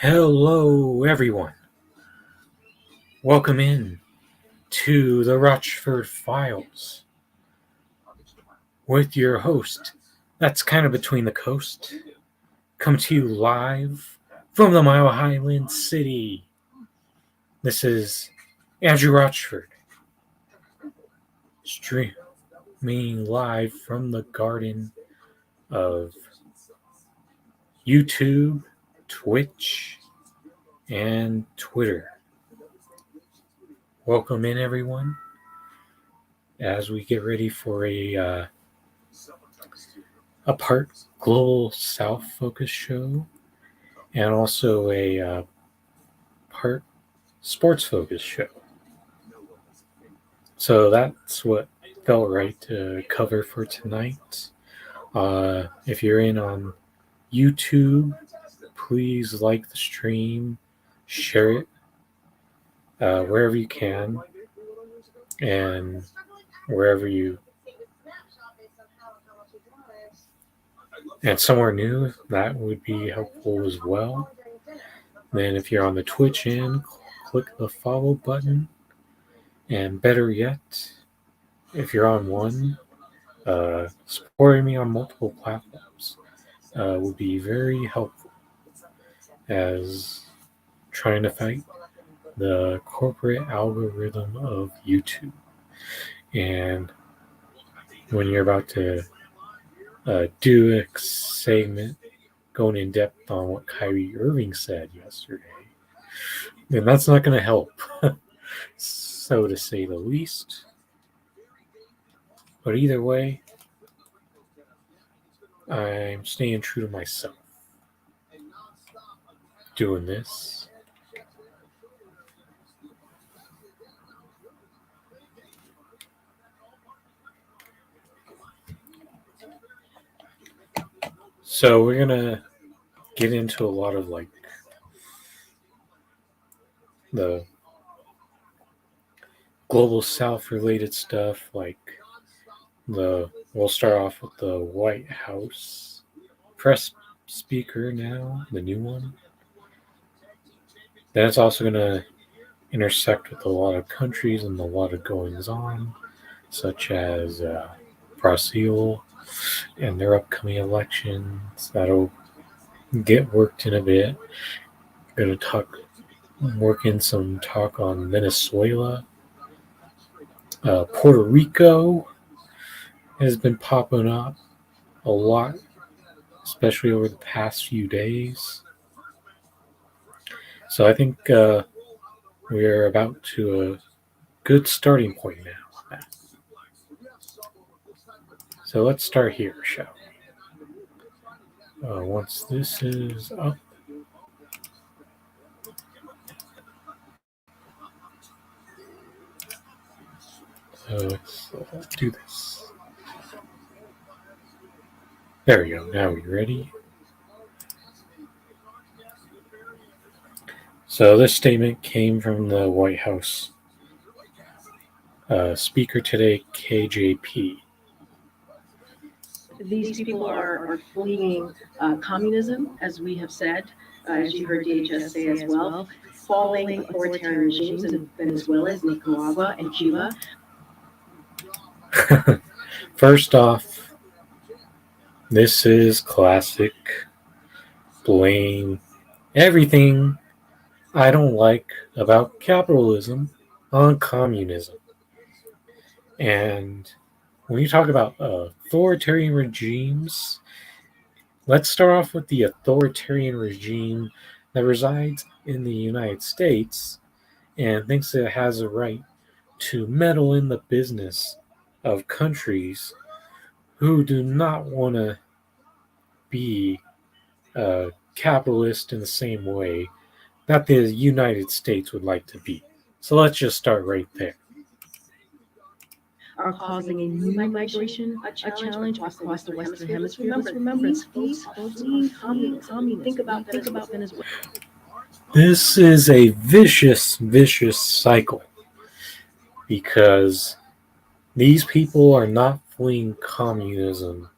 Hello, everyone. Welcome in to the Rochford Files with your host. That's kind of between the coast. Come to you live from the Mile Highland City. This is Andrew Rochford, streaming live from the garden of YouTube, Twitch, and Twitter. Welcome in, everyone, as we get ready for a part Global South focus show and also a part sports focus show. So that's what felt right to cover for tonight. If you're in on YouTube, please like the stream, share it wherever you can, and wherever you and somewhere new, that would be helpful as well. Then if you're on the Twitch end, click the follow button, and better yet, if you're on one, supporting me on multiple platforms would be very helpful as trying to fight the corporate algorithm of YouTube. And when you're about to do a segment going in depth on what Kyrie Irving said yesterday, then that's not going to help, so to say the least. But either way, I'm staying true to myself doing this. So we're going to get into a lot of the Global South related stuff, we'll start off with the White House press speaker now, the new one. Then it's also going to intersect with a lot of countries and a lot of goings on, such as Brazil and their upcoming elections. That'll get worked in a bit. Going to work in some talk on Venezuela. Puerto Rico has been popping up a lot, especially over the past few days. So I think we're about to a good starting point now. So let's start here, shall we? Once this is up. So let's do this. There we go. Now we ready? So this statement came from the White House speaker today, KJP. These people are fleeing communism, as we have said, as you heard DHS say as well, falling authoritarian regimes in Venezuela, Nicaragua, and Cuba. First off, this is classic blame everything I don't like about capitalism on communism. And when you talk about authoritarian regimes, let's start off with the authoritarian regime that resides in the United States and thinks it has a right to meddle in the business of countries who do not want to be capitalist in the same way that the United States would like to be. So let's just start right there. Are causing a new migration, a challenge across the Western Hemisphere. Remember, these folks fleeing communism. Think about Venezuela. This is a vicious cycle because these people are not fleeing communism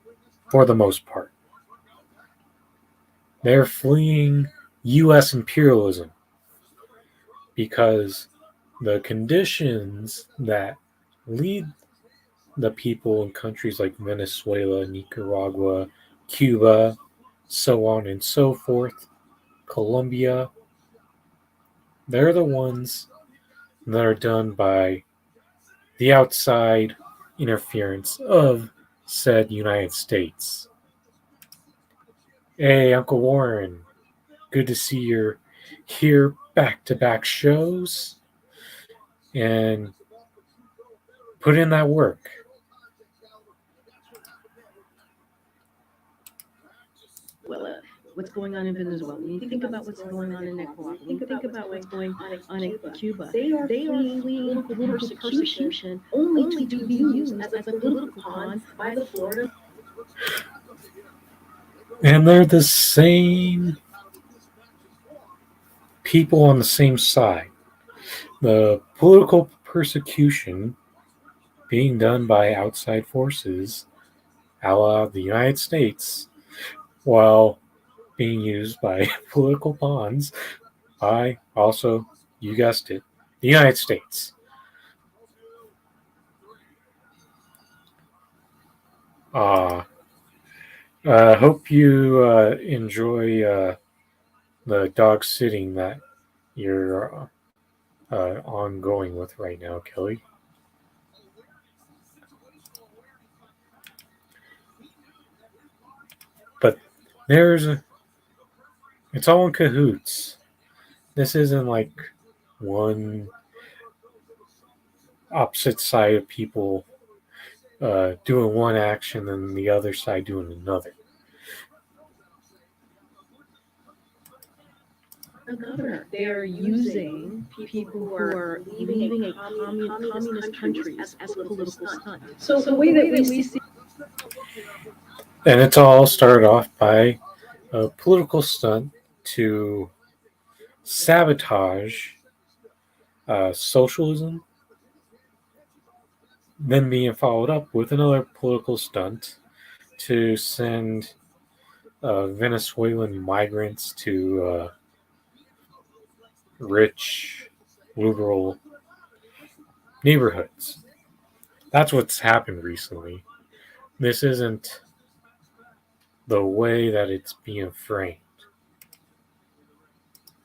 for the most part. They're fleeing U.S. imperialism, because the conditions that lead the people in countries like Venezuela, Nicaragua, Cuba, so on and so forth, Colombia, they're the ones that are done by the outside interference of said United States. Hey, Uncle Warren, good to see you're here back to back shows and put in that work. What's going on in Venezuela, when you think about what's going on in Nicaragua, when you think about what's going on in Cuba, they are fleeing political persecution only to be used as a political pawn by the Florida. And they're the same people on the same side. The political persecution being done by outside forces, a la the United States, while being used by political pawns by also, you guessed it, the United States. Hope you enjoy the dog sitting that you're ongoing with right now, Kelly. But it's all in cahoots. This isn't like one opposite side of people doing one action and the other side doing another. They are using people who are leaving a communist countries as political stunt. So the way that we see. And it's all started off by a political stunt to sabotage socialism, then being followed up with another political stunt to send Venezuelan migrants to rich, liberal neighborhoods. That's what's happened recently. This isn't the way that it's being framed.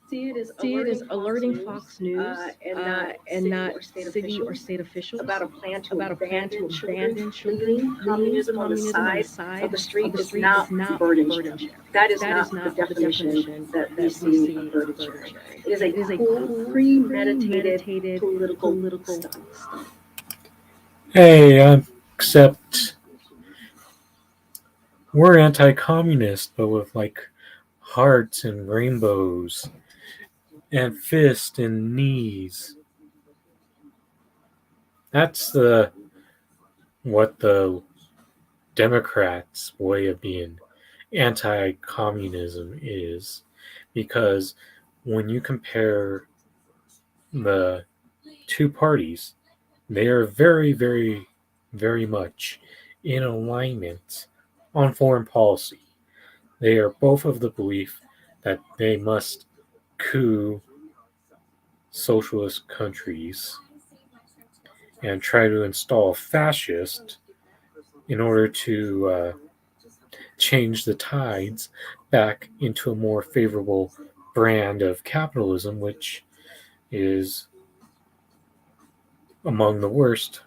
See it as alerting Fox News and not city or state officials about a plan to abandon children. Communism on the side of the street is not burden sharing. That is not the definition that we see of burden sharing. It is a premeditated political stunt. Hey, except we're anti-communist, but with like hearts and rainbows and fists and knees. That's what the Democrats' way of being anti-communism is, because when you compare the two parties, they are very, very, very much in alignment on foreign policy. They are both of the belief that they must coup socialist countries and try to install a fascist in order to change the tides back into a more favorable brand of capitalism, which is among the worst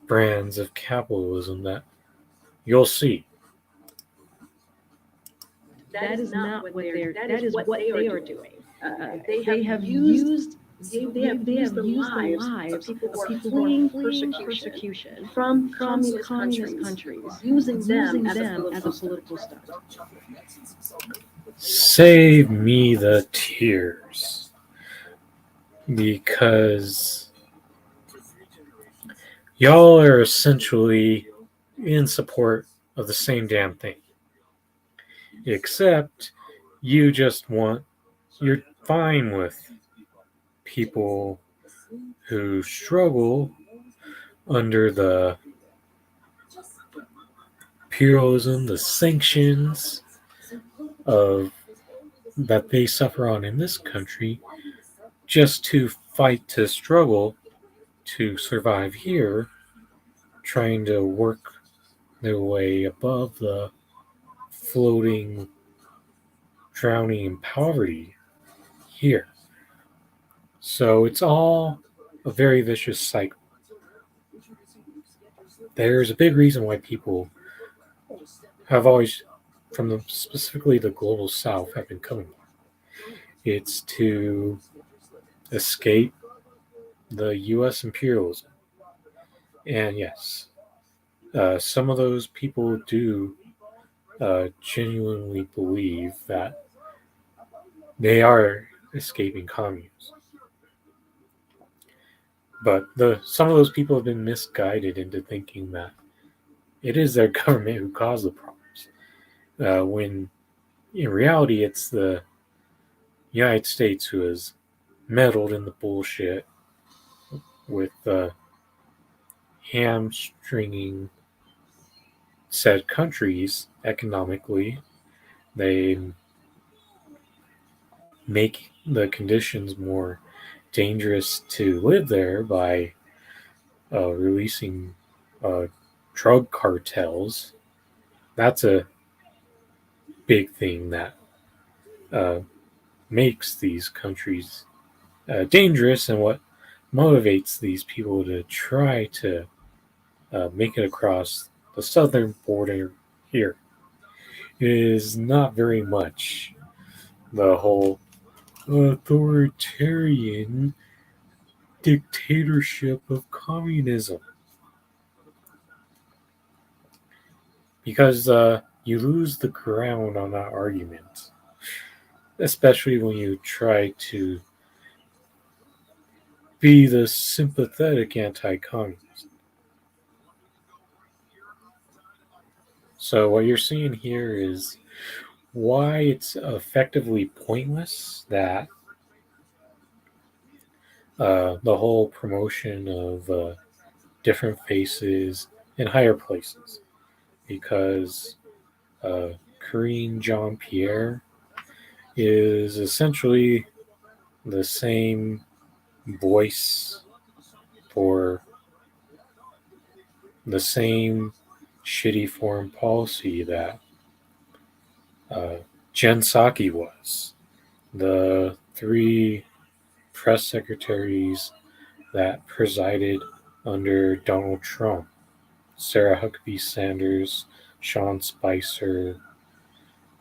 brands of capitalism that you'll see. That is not what that is what they are doing. They have used the lives of people who are fleeing persecution from communist countries, using them as a political stunt. Save me the tears, because y'all are essentially in support of the same damn thing. Except you're fine with people who struggle under the imperialism, the sanctions of that they suffer on in this country just to fight to struggle to survive here, trying to work their way above the floating, drowning in poverty here. So it's all a very vicious cycle. There's a big reason why people have always, from specifically the global south, have been coming. It's to escape the U.S. imperialism. And yes, some of those people do genuinely believe that they are escaping communism. But some of those people have been misguided into thinking that it is their government who caused the problems, when in reality it's the United States who has meddled in the bullshit with hamstringing said countries economically. They make the conditions more dangerous to live there by releasing drug cartels. That's a big thing that uh, makes these countries dangerous, and what motivates these people to try to make it across the southern border here. It is not very much the whole authoritarian dictatorship of communism, because you lose the ground on that argument, especially when you try to be the sympathetic anti-communist. So what you're seeing here is why it's effectively pointless that the whole promotion of different faces in higher places, because Korean Jean-Pierre is essentially the same voice for the same shitty foreign policy that Jen Psaki was. The three press secretaries that presided under Donald Trump: Sarah Huckabee Sanders, Sean Spicer,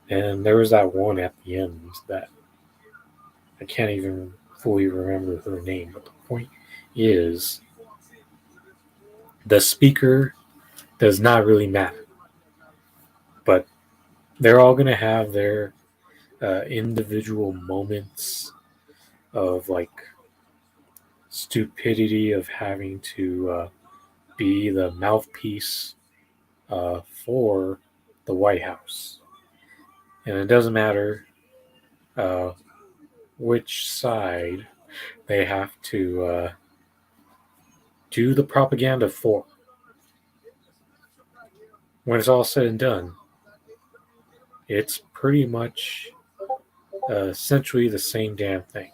and there was that one at the end that I can't even fully remember her name. But the point is, the speaker does not really matter. But they're all going to have their individual moments of like stupidity of having to be the mouthpiece for the White House. And it doesn't matter uh, which side they have to do the propaganda for. When it's all said and done, it's pretty much essentially the same damn thing.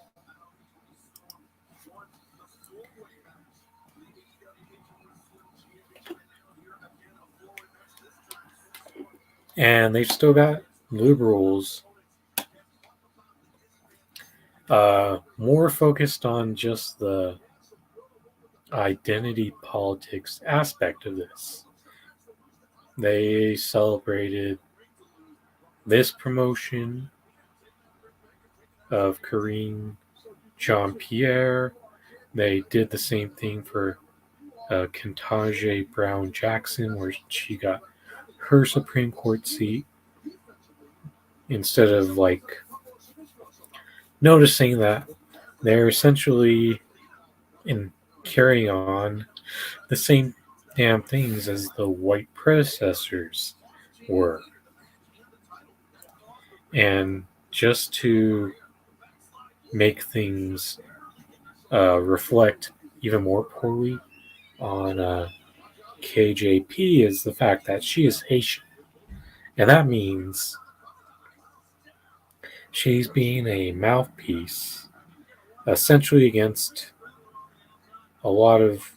And they've still got liberals more focused on just the identity politics aspect of this. They celebrated this promotion of Karine Jean-Pierre. They did the same thing for Ketanji Brown Jackson, where she got her Supreme Court seat, instead of like noticing that they're essentially in carrying on the same damn things as the white predecessors were. And just to make things reflect even more poorly on KJP is the fact that she is Haitian. And that means she's being a mouthpiece essentially against a lot of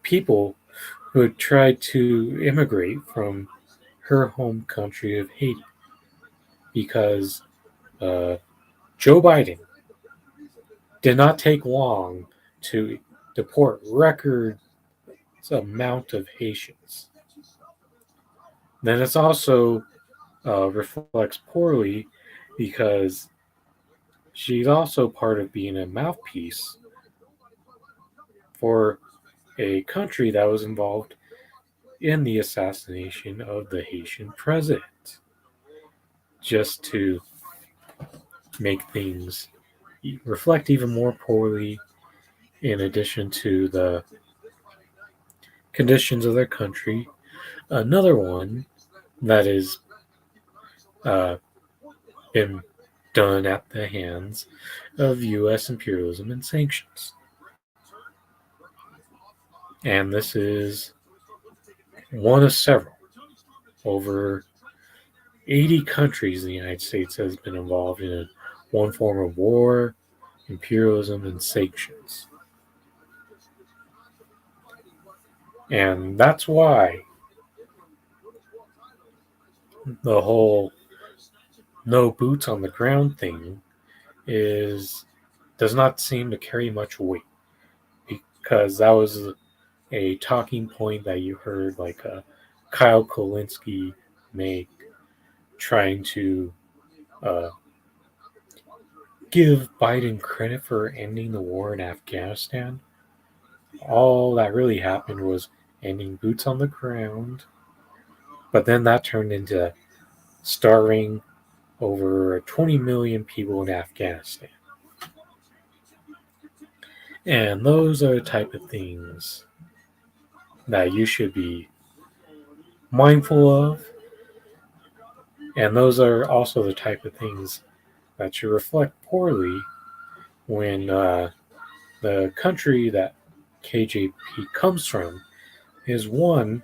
people who had tried to immigrate from her home country of Haiti because Joe Biden did not take long to deport record amount of Haitians. Then it's also reflects poorly because she's also part of being a mouthpiece for a country that was involved in the assassination of the Haitian president, just to make things reflect even more poorly, in addition to the conditions of their country. Another one that is been done at the hands of U.S. imperialism and sanctions. And this is one of several. Over 80 countries in the United States has been involved in one form of war, imperialism, and sanctions. And that's why the whole no boots on the ground thing does not seem to carry much weight, because that was a talking point that you heard like Kyle Kolinsky make, trying to uh, give Biden credit for ending the war in Afghanistan. All that really happened was ending boots on the ground, but then that turned into starving over 20 million people in Afghanistan. And those are the type of things that you should be mindful of. And those are also the type of things that should reflect poorly when the country that KJP comes from is one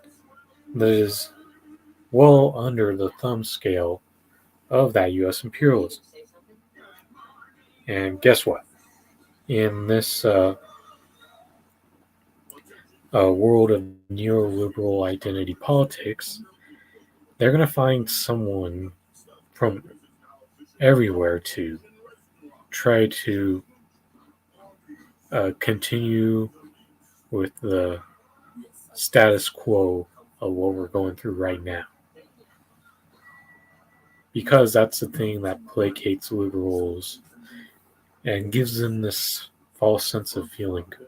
that is well under the thumb scale of that U.S. imperialism. And guess what? In this world of neoliberal identity politics, they're going to find someone from everywhere to try to continue with the status quo of what we're going through right now. Because that's the thing that placates liberals and gives them this false sense of feeling good.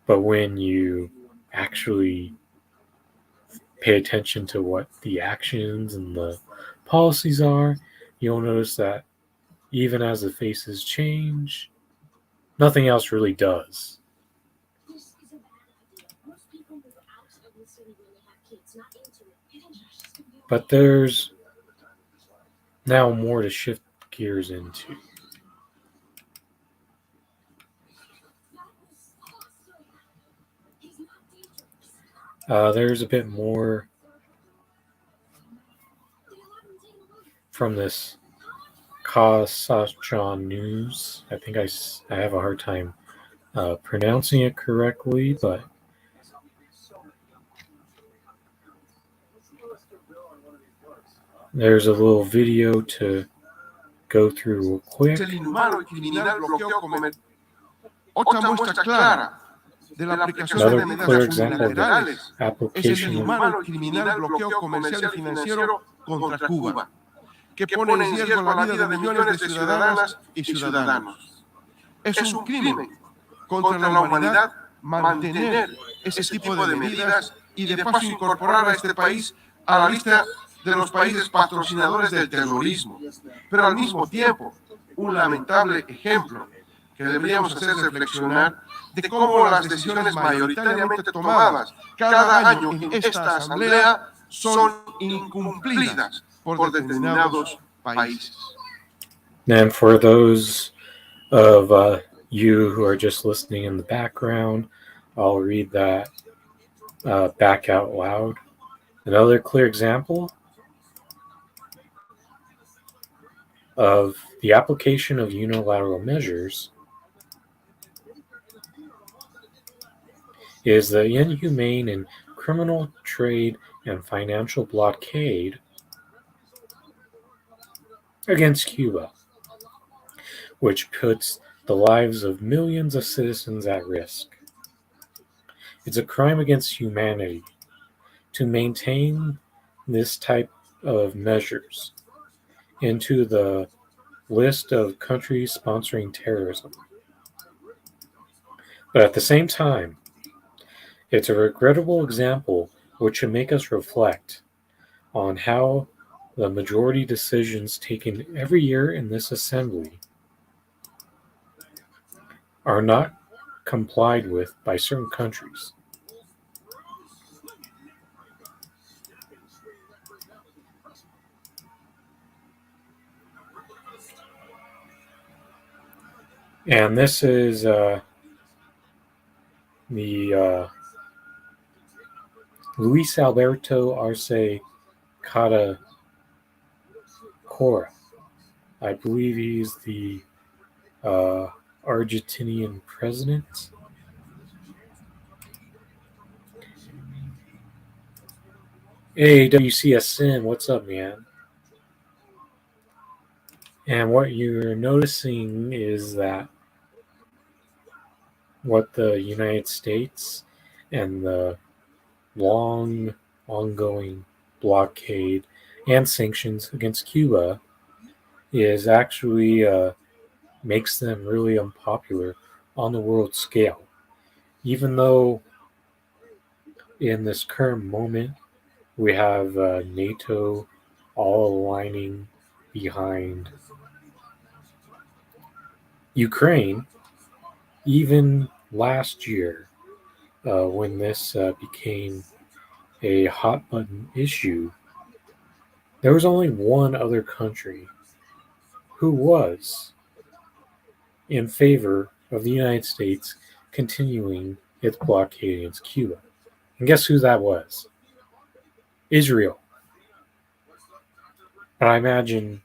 But when you actually pay attention to what the actions and the policies are, you'll notice that even as the faces change, nothing else really does. But there's now more to shift gears into. There's a bit more from this Kasajan News. I think I have a hard time pronouncing it correctly, but there's a little video to go through real quick. Another clear example of the application of que pone en riesgo la vida de millones de ciudadanas y ciudadanos. Es un crimen contra la humanidad mantener ese tipo de medidas y de paso incorporar a este país a la lista de los países patrocinadores del terrorismo. Pero al mismo tiempo, un lamentable ejemplo que deberíamos hacer reflexionar de cómo las decisiones mayoritariamente tomadas cada año en esta asamblea son incumplidas por determinados países. And for those of you who are just listening in the background, I'll read that back out loud. Another clear example of the application of unilateral measures is the inhumane and criminal trade and financial blockade against Cuba, which puts the lives of millions of citizens at risk. It's a crime against humanity to maintain this type of measures into the list of countries sponsoring terrorism. But at the same time, it's a regrettable example which should make us reflect on how the majority decisions taken every year in this assembly are not complied with by certain countries. And this is the Luis Alberto Arce Catacora. I believe he's the Argentinian president. Hey, WCSN, what's up, man? And what you're noticing is that what the United States and the long ongoing blockade and sanctions against Cuba is actually makes them really unpopular on the world scale. Even though in this current moment we have NATO all aligning behind Ukraine, even last year when this became a hot button issue, there was only one other country who was in favor of the United States continuing its blockade against Cuba. And guess who that was? Israel. And I imagine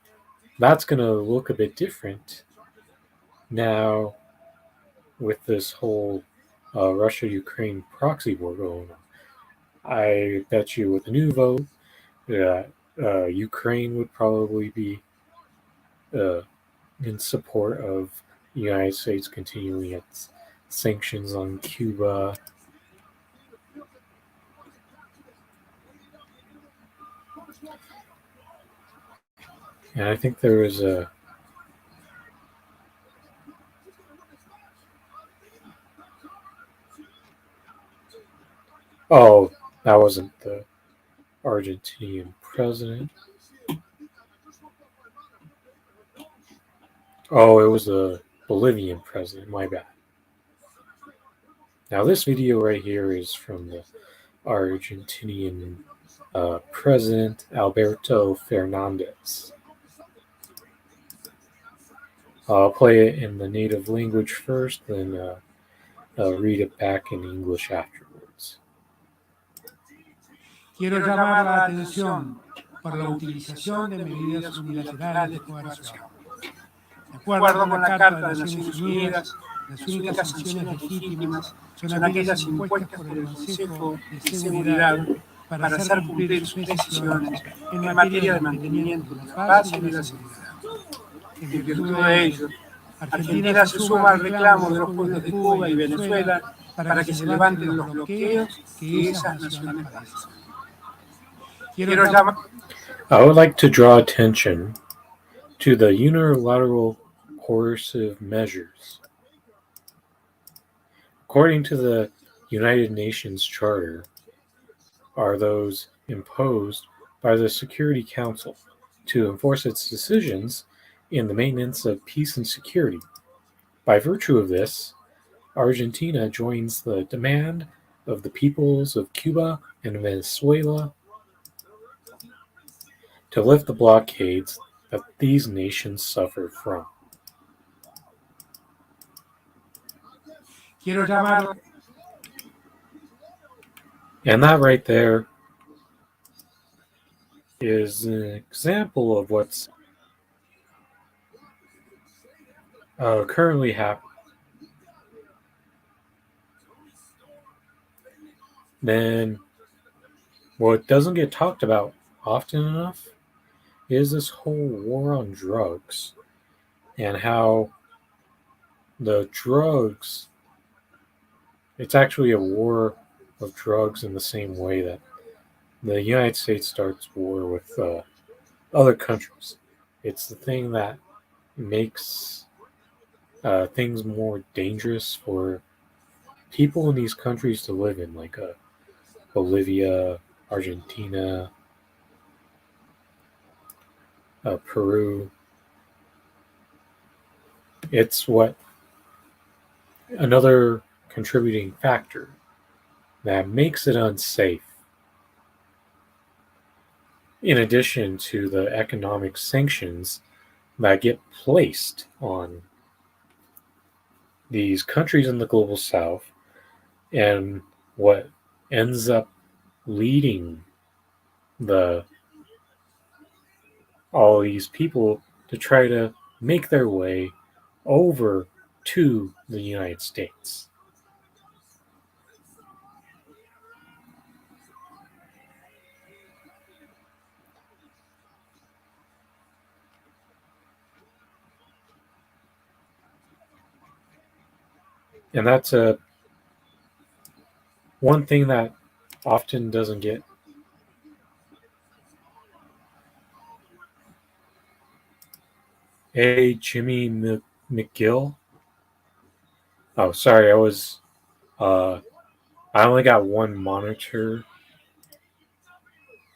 that's going to look a bit different now with this whole Russia-Ukraine proxy war going on. I bet you with a new vote that Ukraine would probably be in support of the United States continuing its sanctions on Cuba. And I think there was a oh, that wasn't the Argentinian president. Oh, it was the Bolivian president, my bad. Now this video right here is from the Argentinian president, Alberto Fernandez. I'll play it in the native language first, then read it back in English afterwards. Quiero llamar la atención por la utilización de medidas unilaterales de coerción. De acuerdo con la Carta de Naciones Unidas, las únicas sanciones legítimas son aquellas impuestas por el Consejo de Seguridad para hacer cumplir sus decisiones en materia de mantenimiento de la paz y de la seguridad. En virtud de ello, Argentina se suma al reclamo de los pueblos de Cuba y Venezuela para que se levanten los bloqueos que esas naciones padecen. I would like to draw attention to the unilateral coercive measures. According to the United Nations Charter, are those imposed by the Security Council to enforce its decisions in the maintenance of peace and security. By virtue of this, Argentina joins the demand of the peoples of Cuba and Venezuela to lift the blockades that these nations suffer from. And that right there is an example of what's currently happening, then what doesn't get talked about often enough is this whole war on drugs and how the drugs, it's actually a war of drugs in the same way that the United States starts war with other countries. It's the thing that makes things more dangerous for people in these countries to live in, like Bolivia, Argentina, Peru. It's what another contributing factor that makes it unsafe, in addition to the economic sanctions that get placed on these countries in the global south, and what ends up leading the all these people to try to make their way over to the United States. And that's a one thing that often doesn't get. Hey, Jimmy McGill. Oh, sorry, uh, I only got one monitor,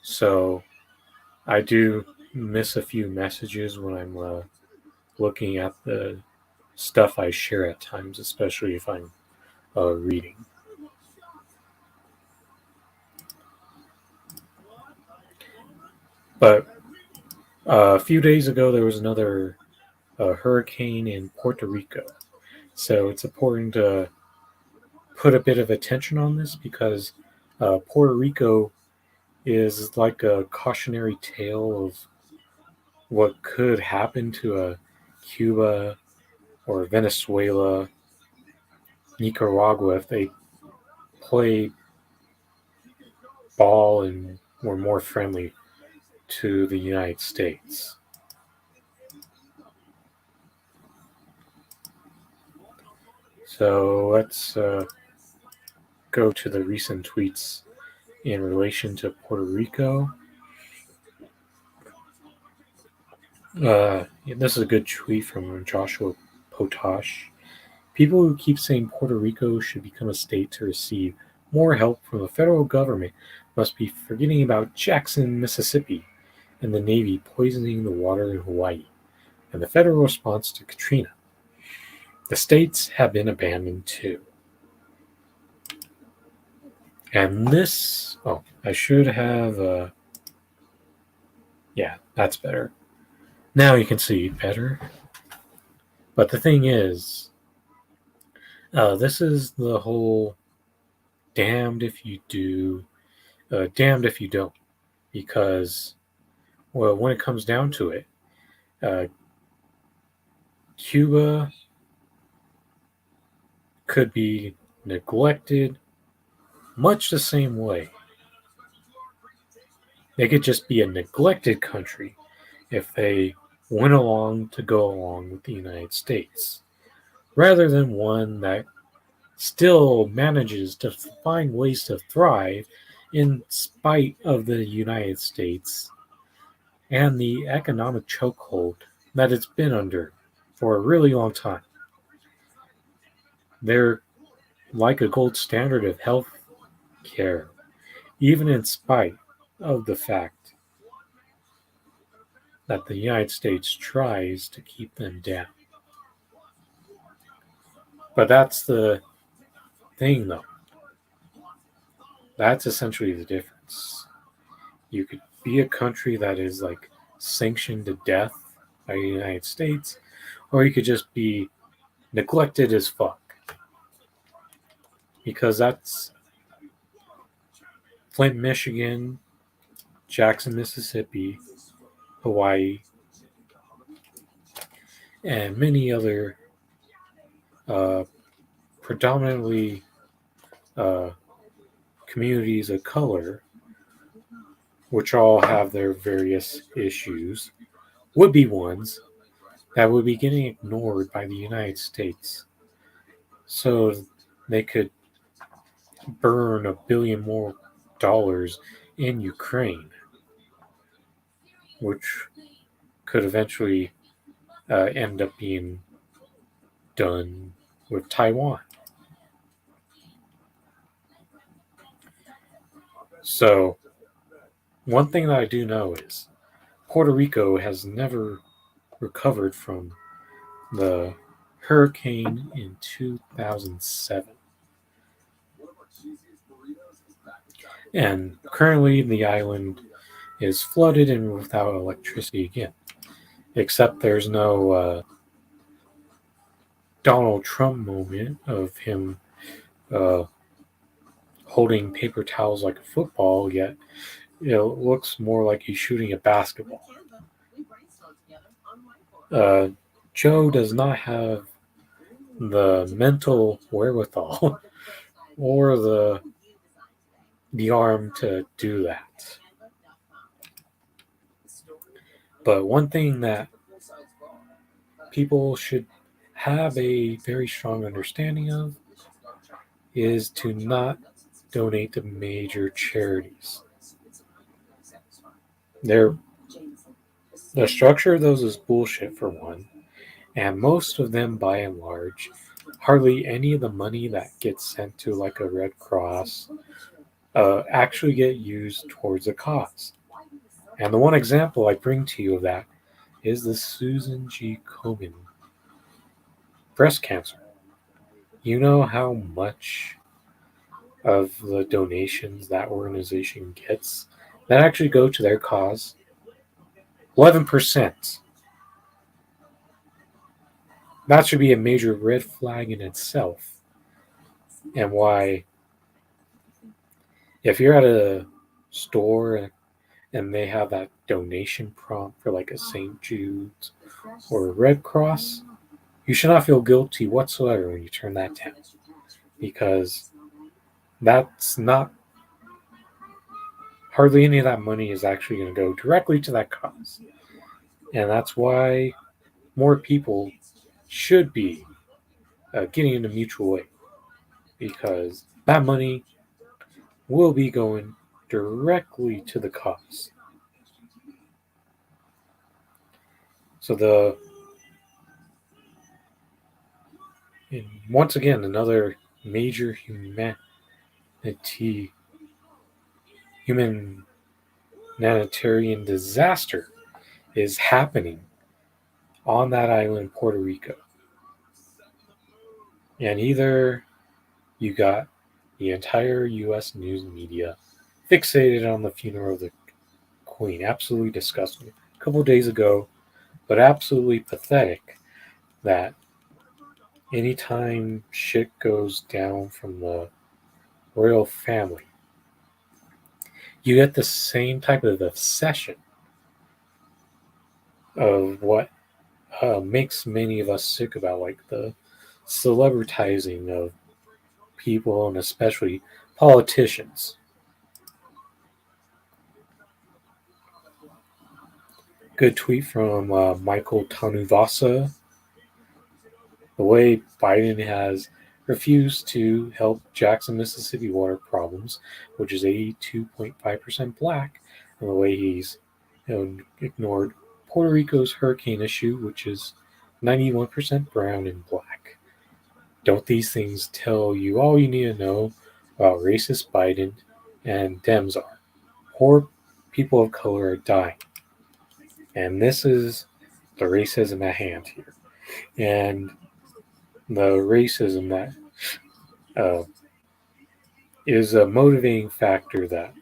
so I do miss a few messages when I'm looking at the stuff I share at times, especially if I'm reading. But a few days ago, there was another hurricane in Puerto Rico. So it's important to put a bit of attention on this because Puerto Rico is like a cautionary tale of what could happen to Cuba or Venezuela, Nicaragua if they play ball and were more friendly to the United States. So let's go to the recent tweets in relation to Puerto Rico. This is a good tweet from Joshua Potash. People who keep saying Puerto Rico should become a state to receive more help from the federal government must be forgetting about Jackson, Mississippi, and the Navy poisoning the water in Hawaii, and the federal response to Katrina. The states have been abandoned too. And this, I should have, yeah, that's better. Now you can see better. But the thing is, this is the whole damned if you do, damned if you don't. Because, well, when it comes down to it, uh, Cuba could be neglected much the same way. They could just be a neglected country if they went along to go along with the United States, rather than one that still manages to find ways to thrive in spite of the United States and the economic chokehold that it's been under for a really long time. They're like a gold standard of health care, even in spite of the fact that the United States tries to keep them down. But that's the thing, though. That's essentially the difference. You could be a country that is like sanctioned to death by the United States, or you could just be neglected as fuck. Because that's Flint, Michigan, Jackson, Mississippi, Hawaii, and many other predominantly communities of color, which all have their various issues, would be ones that would be getting ignored by the United States. So they could burn $1 billion more in Ukraine, which could eventually end up being done with Taiwan. So, one thing that I do know is Puerto Rico has never recovered from the hurricane in 2007. And currently, the island is flooded and without electricity again. Except there's no Donald Trump moment of him uh, holding paper towels like a football, yet it looks more like he's shooting a basketball. Uh, Joe does not have the mental wherewithal or the arm to do that. But one thing that people should have a very strong understanding of is to not donate to major charities. They're, the structure of those is bullshit for one, and most of them, by and large, hardly any of the money that gets sent to like a Red Cross actually get used towards a cause. And the one example I bring to you of that is the Susan G. Komen breast cancer. You know how much of the donations that organization gets that actually go to their cause? 11%. That should be a major red flag in itself. And why, if you're at a store and they have that donation prompt for like a St. Jude's or a Red Cross, you should not feel guilty whatsoever when you turn that down. Because that's not, hardly any of that money is actually going to go directly to that cause. And that's why more people should be getting into mutual aid, because that money will be going directly to the cause. So and once again, another major humanitarian disaster is happening on that island, Puerto Rico. And either you got the entire U.S. news media fixated on the funeral of the Queen, absolutely disgusting, a couple of days ago, but absolutely pathetic that anytime shit goes down from the royal family, you get the same type of obsession of what makes many of us sick about, like the celebritizing of people and especially politicians. Good tweet from Michael Tanuvasa. The way Biden has refused to help Jackson, Mississippi water problems, which is 82.5% black, and the way he's ignored Puerto Rico's hurricane issue, which is 91% brown and black. Don't these things tell you all you need to know about racist Biden and Dems are? Poor people of color are dying. And this is the racism at hand here. And the racism that uh, is a motivating factor that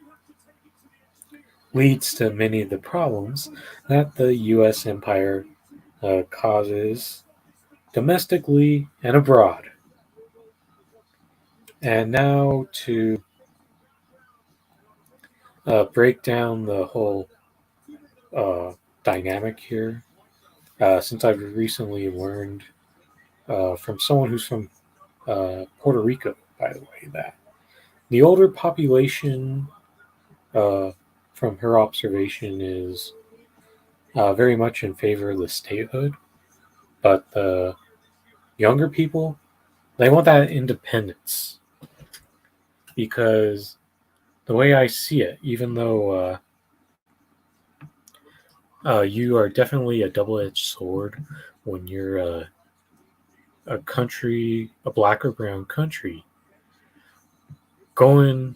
leads to many of the problems that the U.S. empire causes domestically and abroad. And now to break down the whole uh, dynamic here, since I've recently learned from someone who's from Puerto Rico, by the way, that the older population, from her observation, is very much in favor of the statehood, but the younger people, they want that independence. Because the way I see it, even though you are definitely a double-edged sword when you're a country, a black or brown country, going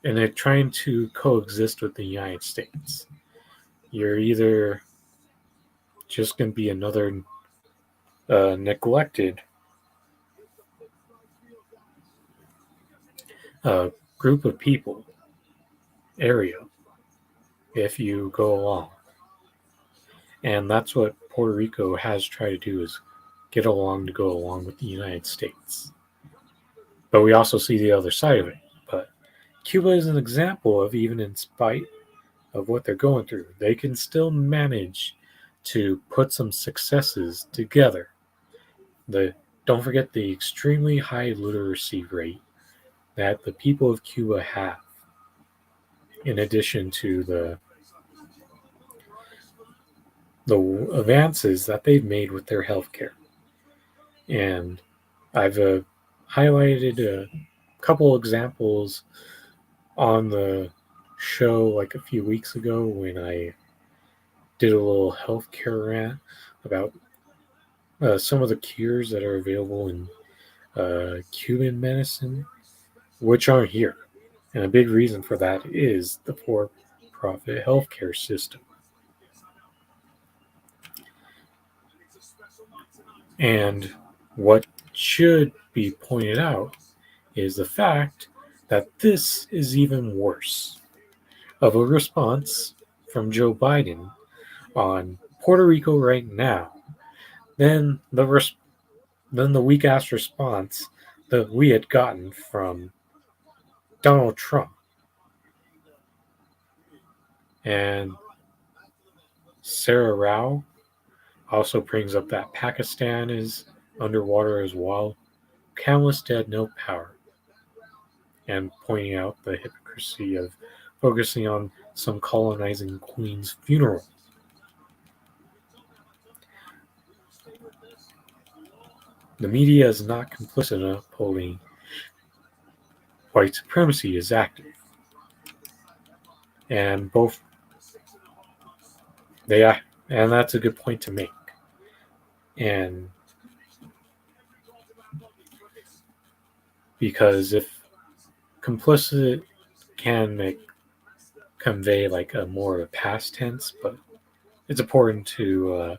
and they're trying to coexist with the United States. You're either just going to be another neglected uh, group of people, area, if you go along. And that's what Puerto Rico has tried to do, is get along to go along with the United States. But we also see the other side of it. But Cuba is an example of, even in spite of what they're going through, they can still manage to put some successes together. Don't forget the extremely high literacy rate that the people of Cuba have, in addition to the advances that they've made with their healthcare. And I've highlighted a couple examples on the show like a few weeks ago when I did a little healthcare rant about some of the cures that are available in Cuban medicine, which aren't here. And a big reason for that is the for-profit healthcare system. And what should be pointed out is the fact that this is even worse of a response from Joe Biden on Puerto Rico right now than the weak ass response that we had gotten from Donald Trump. And Sarah Rao also brings up that Pakistan is underwater as well. Countless dead, no power. And pointing out the hypocrisy of focusing on some colonizing queen's funeral. The media is not complicit in upholding white supremacy is active. And and that's a good point to make. And because if complicit can convey like a more of a past tense, but it's important to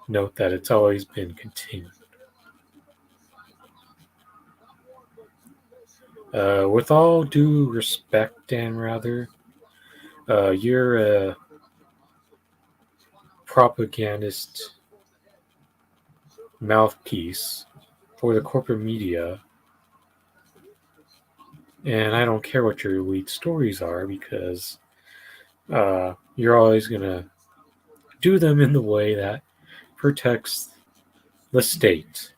note that it's always been continued. With all due respect, Dan Rather, you're a propagandist mouthpiece for the corporate media, and I don't care what your lead stories are, because you're always going to do them in the way that protects the state.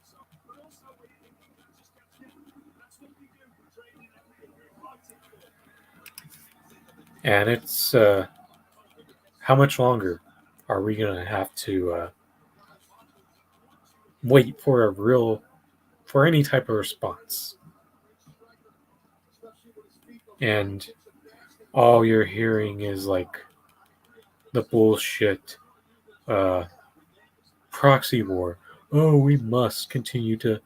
And it's how much longer are we going to have to wait for any type of response? And all you're hearing is like the bullshit proxy war. Oh, we must continue to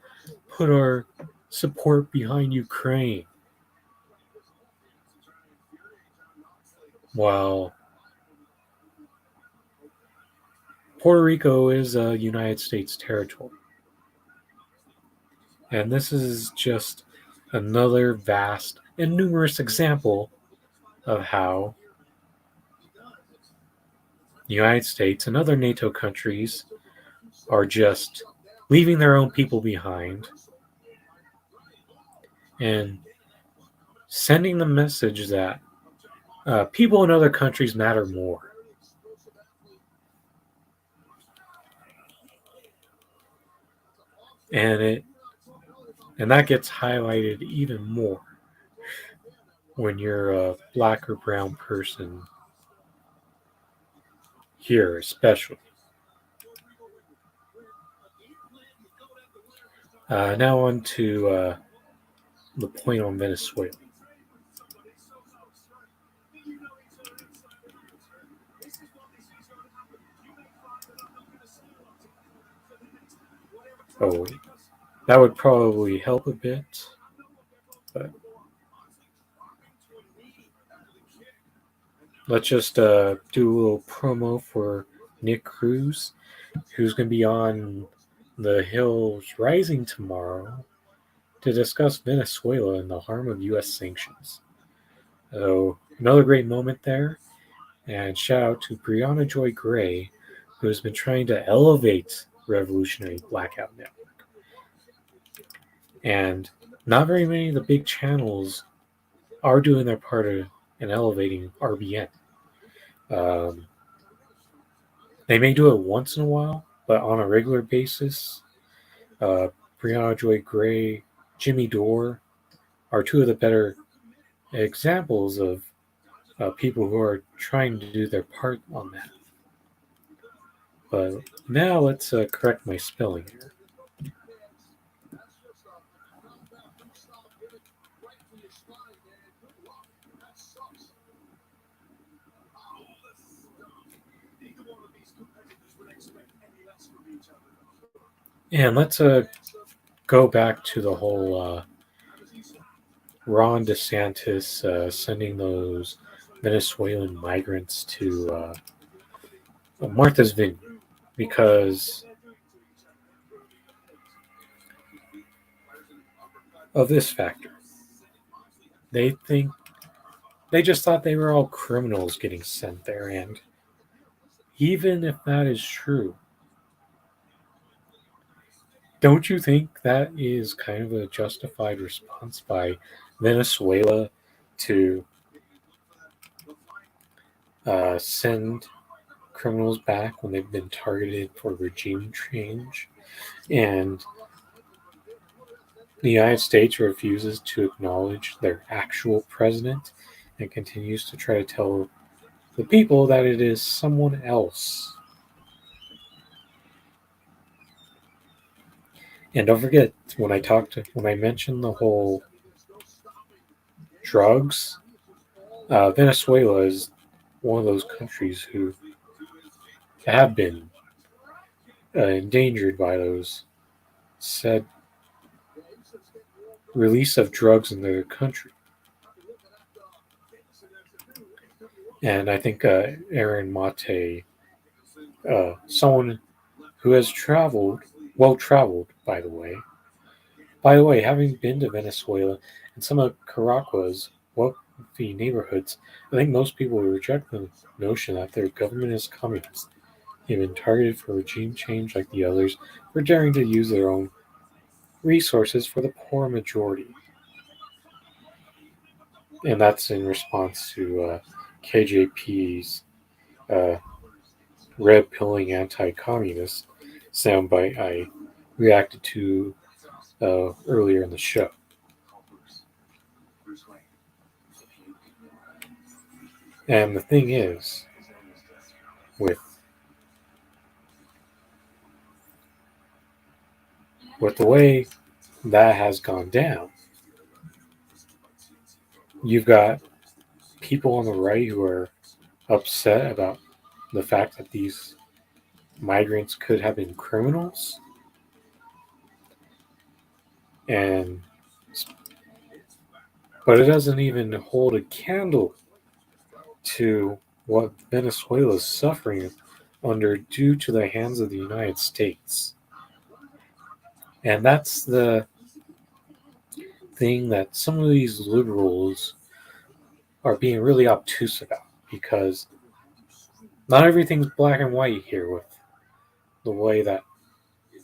put our support behind Ukraine. While Puerto Rico is a United States territory. And this is just another vast and numerous example of how the United States and other NATO countries are just leaving their own people behind and sending the message that people in other countries matter more. and that gets highlighted even more when you're a black or brown person here, especially. Now on to the point on Venezuela. Oh, that would probably help a bit, but let's just do a little promo for Nick Cruz, who's going to be on the Hills Rising tomorrow to discuss Venezuela and the harm of U.S. sanctions. So, another great moment there. And shout out to Brianna Joy Gray, who has been trying to elevate Revolutionary Blackout Network. And not very many of the big channels are doing their part in elevating RBN. They may do it once in a while, but on a regular basis, Brianna Joy Gray, Jimmy Dore are two of the better examples of people who are trying to do their part on that. But now let's correct my spelling here. And let's go back to the whole Ron DeSantis sending those Venezuelan migrants to Martha's Vineyard because of this factor. They just thought they were all criminals getting sent there, and even if that is true, don't you think that is kind of a justified response by Venezuela to send criminals back when they've been targeted for regime change? And the United States refuses to acknowledge their actual president and continues to try to tell the people that it is someone else. And don't forget, when I mentioned the whole drugs, Venezuela is one of those countries who have been endangered by those said release of drugs in their country. And I think Aaron Mate, someone who has well traveled, by the way, having been to Venezuela and some of Caragua's wealthy neighborhoods, I think most people would reject the notion that their government is communist. They've been targeted for regime change like the others for daring to use their own resources for the poor majority. And that's in response to KJP's red pilling anti-communist soundbite I reacted to earlier in the show. And the thing is, with the way that has gone down, you've got people on the right who are upset about the fact that these migrants could have been criminals, but it doesn't even hold a candle to what Venezuela is suffering under due to the hands of the United States. And that's the thing that some of these liberals are being really obtuse about, because not everything's black and white here with the way that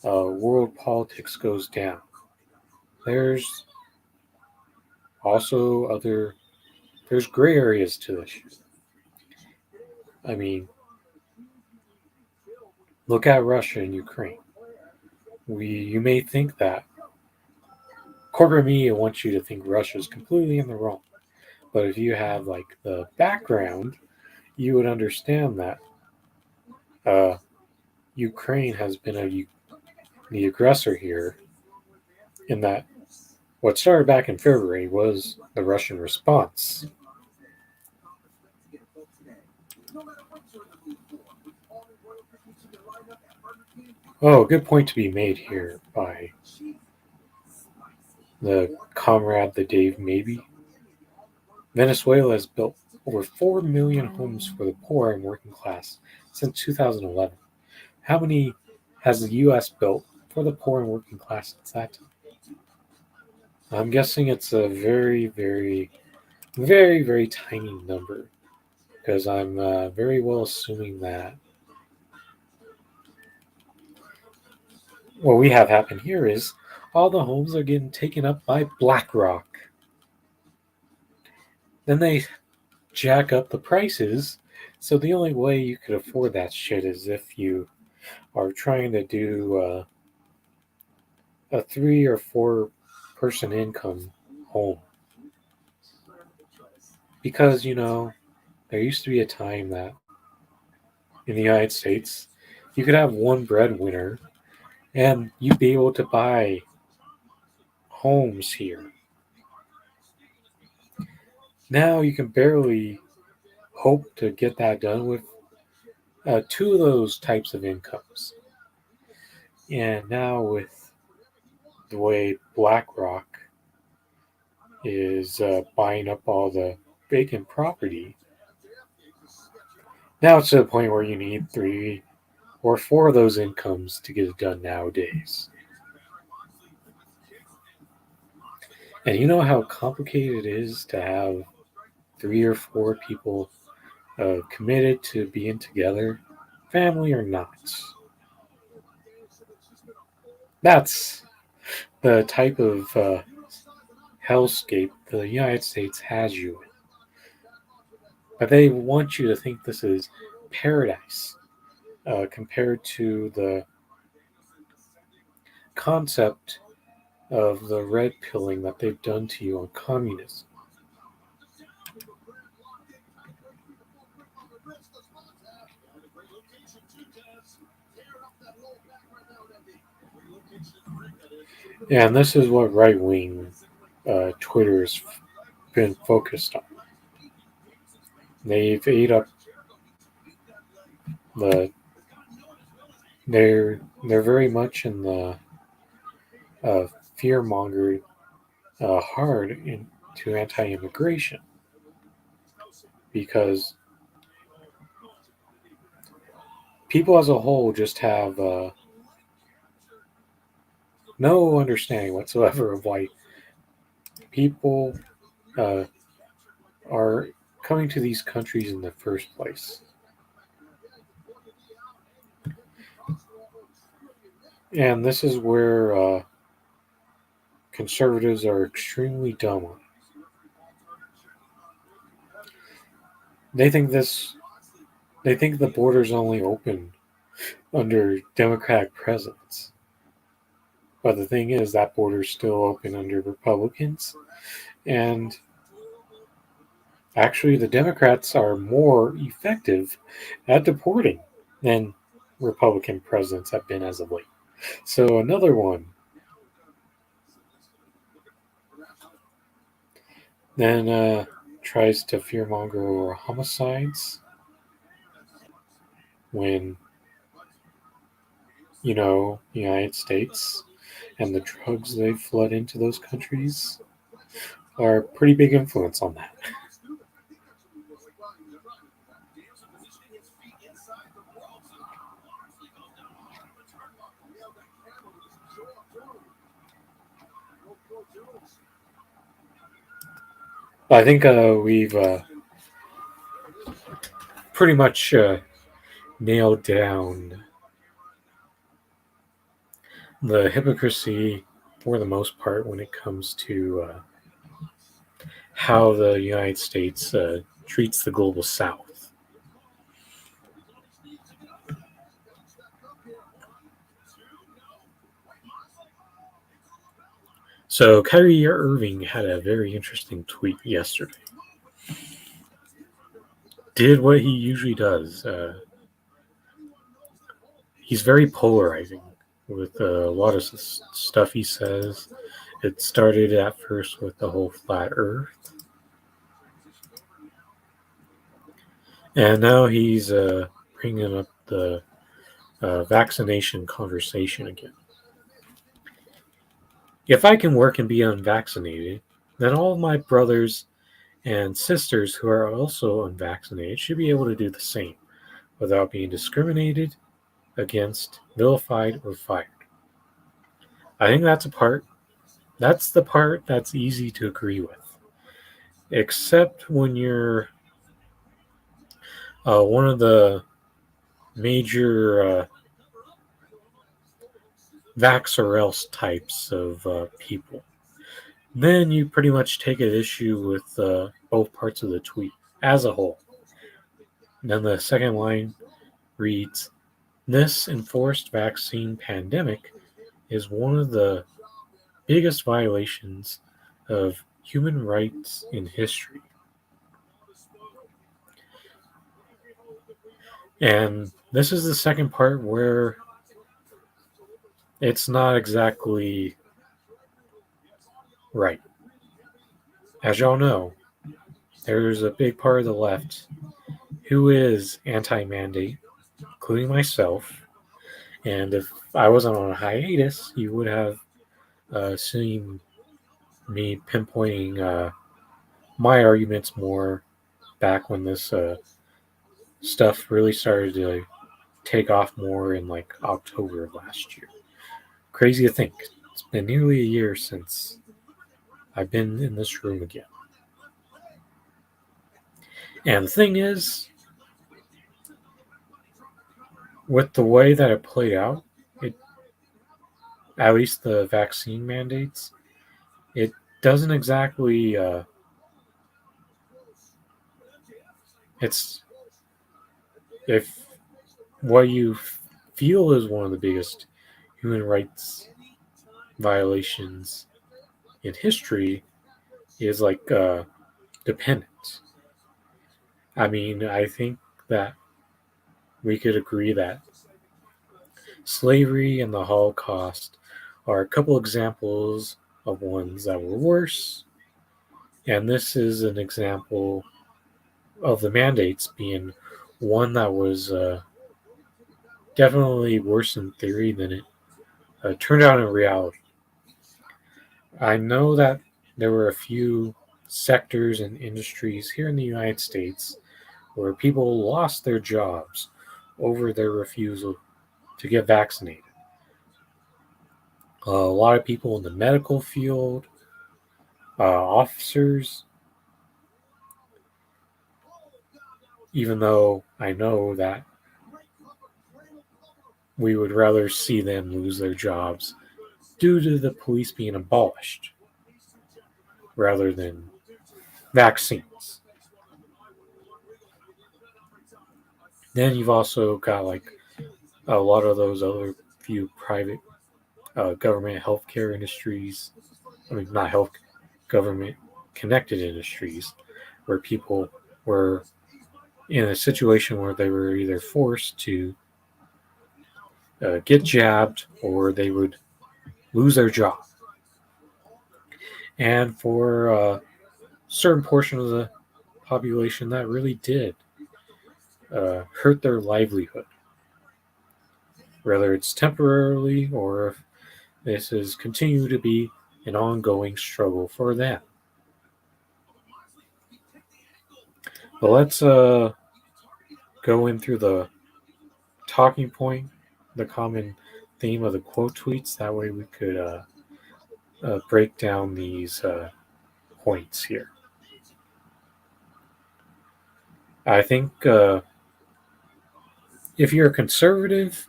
world politics goes down. There's also there's gray areas to this. I mean, look at Russia and Ukraine. you may think that corporate media wants you to think Russia's completely in the wrong. But if you have like the background, you would understand that Ukraine has been the aggressor here, in that what started back in February was the Russian response. Oh, good point to be made here by the comrade, the Dave Maybe. Venezuela has built over 4 million homes for the poor and working class since 2011. How many has the U.S. built for the poor and working class since that time? I'm guessing it's a very, very, very, very tiny number, because I'm very well assuming that what we have happen here is all the homes are getting taken up by BlackRock. Then they jack up the prices, so the only way you could afford that shit is if you are trying to do a 3 or 4 person income home. Because, there used to be a time that in the United States, you could have one breadwinner and you'd be able to buy homes here. Now you can barely hope to get that done with 2 of those types of incomes. And now with the way BlackRock is buying up all the vacant property, now it's to the point where you need 3 or 4 of those incomes to get it done nowadays. And you know how complicated it is to have 3 or 4 people committed to being together, family or not. That's the type of hellscape the United States has you in. But they want you to think this is paradise compared to the concept of the red pilling that they've done to you on communism. Yeah, and this is what right-wing Twitter's been focused on. They've ate up the. They're very much in the fear mongered hard into anti-immigration, because people as a whole just have no understanding whatsoever of why people are coming to these countries in the first place. And this is where conservatives are extremely dumb on. They think the border's only open under Democratic presidents. But the thing is, that border's still open under Republicans. And actually, the Democrats are more effective at deporting than Republican presidents have been as of late. So another one. Then tries to fearmonger over homicides when, the United States and the drugs they flood into those countries are a pretty big influence on that. I think we've pretty much nailed down the hypocrisy for the most part when it comes to how the United States treats the global South. So Kyrie Irving had a very interesting tweet yesterday. Did what he usually does. He's very polarizing with a lot of stuff he says. It started at first with the whole flat Earth, and now he's bringing up the vaccination conversation again. If I can work and be unvaccinated, then all of my brothers and sisters who are also unvaccinated should be able to do the same without being discriminated against, vilified, or fired. I think that's the part that's easy to agree with. Except when you're one of the major vax or else types of people. Then you pretty much take an issue with both parts of the tweet as a whole. And then the second line reads, "This enforced vaccine pandemic is one of the biggest violations of human rights in history." And this is the second part where it's not exactly right. As y'all know, there's a big part of the left who is anti-mandate, including myself. And if I wasn't on a hiatus, you would have seen me pinpointing my arguments more back when this stuff really started to take off more in like October of last year. Crazy to think. It's been nearly a year since I've been in this room again. And the thing is, with the way that it played out, at least the vaccine mandates, it doesn't exactly it's if what you feel is one of the biggest human rights violations in history is like dependence. I mean, I think that we could agree that slavery and the Holocaust are a couple examples of ones that were worse, and this is an example of the mandates being one that was definitely worse in theory than it turned out in reality. I know that there were a few sectors and industries here in the United States where people lost their jobs over their refusal to get vaccinated. A lot of people in the medical field, officers, even though I know that we would rather see them lose their jobs due to the police being abolished rather than vaccines. Then you've also got like a lot of those other few private government healthcare industries. I mean, not health government connected industries where people were in a situation where they were either forced to get jabbed or they would lose their job. And for a certain portion of the population, that really did hurt their livelihood, whether it's temporarily or if this is continue to be an ongoing struggle for them. But let's go in through the talking point, the common theme of the quote tweets. That way we could break down these points here. I think if you're a conservative,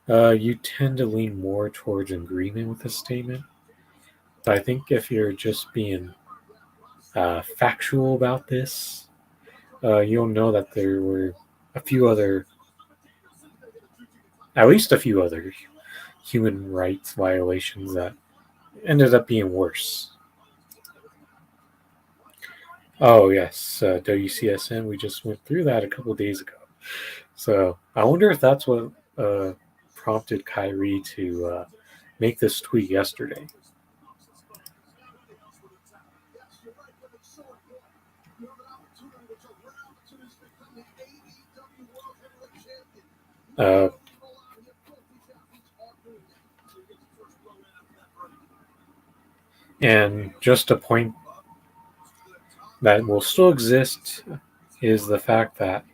you tend to lean more towards agreement with this statement. But I think if you're just being factual about this, you'll know that there were at least a few other human rights violations that ended up being worse. Oh, yes, WCSN, we just went through that a couple days ago. So I wonder if that's what prompted Kyrie to make this tweet yesterday. And just a point that will still exist is the fact that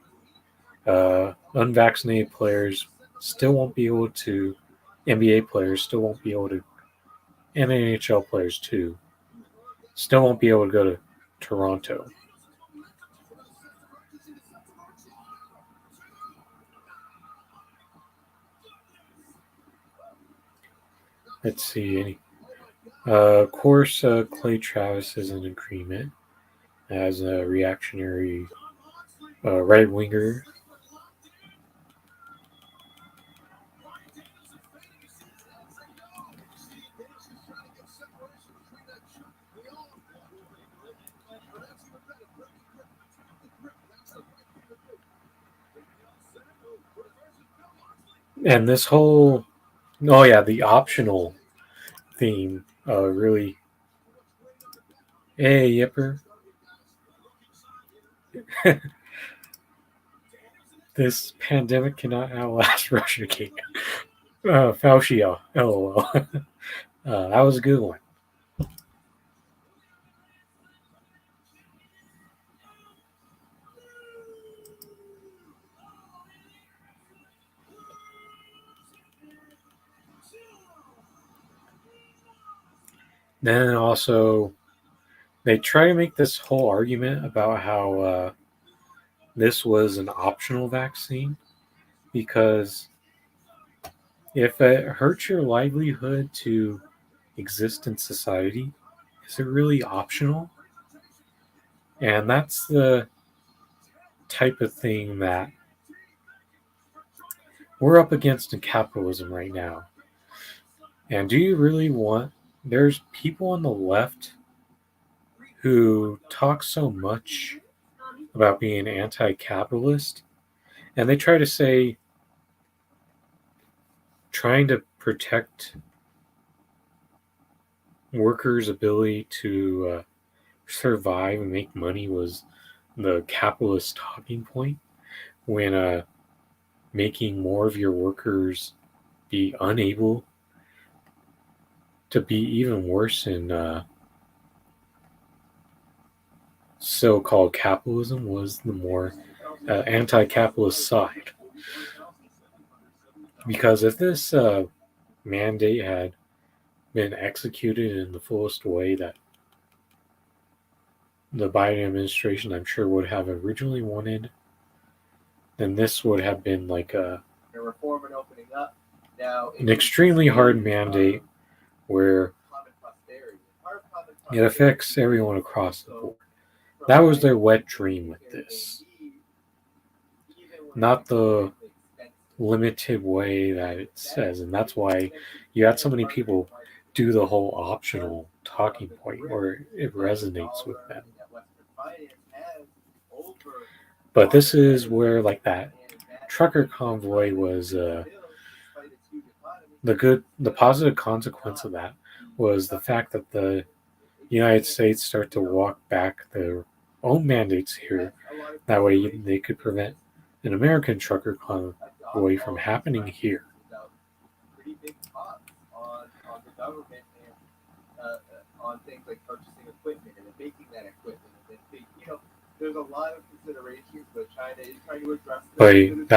unvaccinated players still won't be able to, NBA players still won't be able to, and NHL players too, still won't be able to go to Toronto. Let's see. Of course, Clay Travis is in agreement as a reactionary right winger. And this whole, oh yeah, the optional theme really. Hey, Yipper. This pandemic cannot outlast Russiagate. Fauci, lol. That was a good one. Then also, they try to make this whole argument about how this was an optional vaccine because if it hurts your livelihood to exist in society, is it really optional? And that's the type of thing that we're up against in capitalism right now. And do you really want, there's people on the left who talk so much about being anti-capitalist, and they try to say trying to protect workers' ability to survive and make money was the capitalist talking point, when making more of your workers be unable to be even worse in so-called capitalism was the more anti-capitalist side. Because if this mandate had been executed in the fullest way that the Biden administration, I'm sure, would have originally wanted, then this would have been like an extremely hard mandate where it affects everyone across the board. That was their wet dream with this. Not the limited way that it says. And that's why you had so many people do the whole optional talking point where it resonates with them. But this is where, like, that trucker convoy was the positive consequence of that was the fact that the United States start to walk back their own mandates here. That way they could prevent an American trucker convoy from happening here. On things like purchasing equipment and making that equipment. There's a lot of considerations, but China is trying to address this.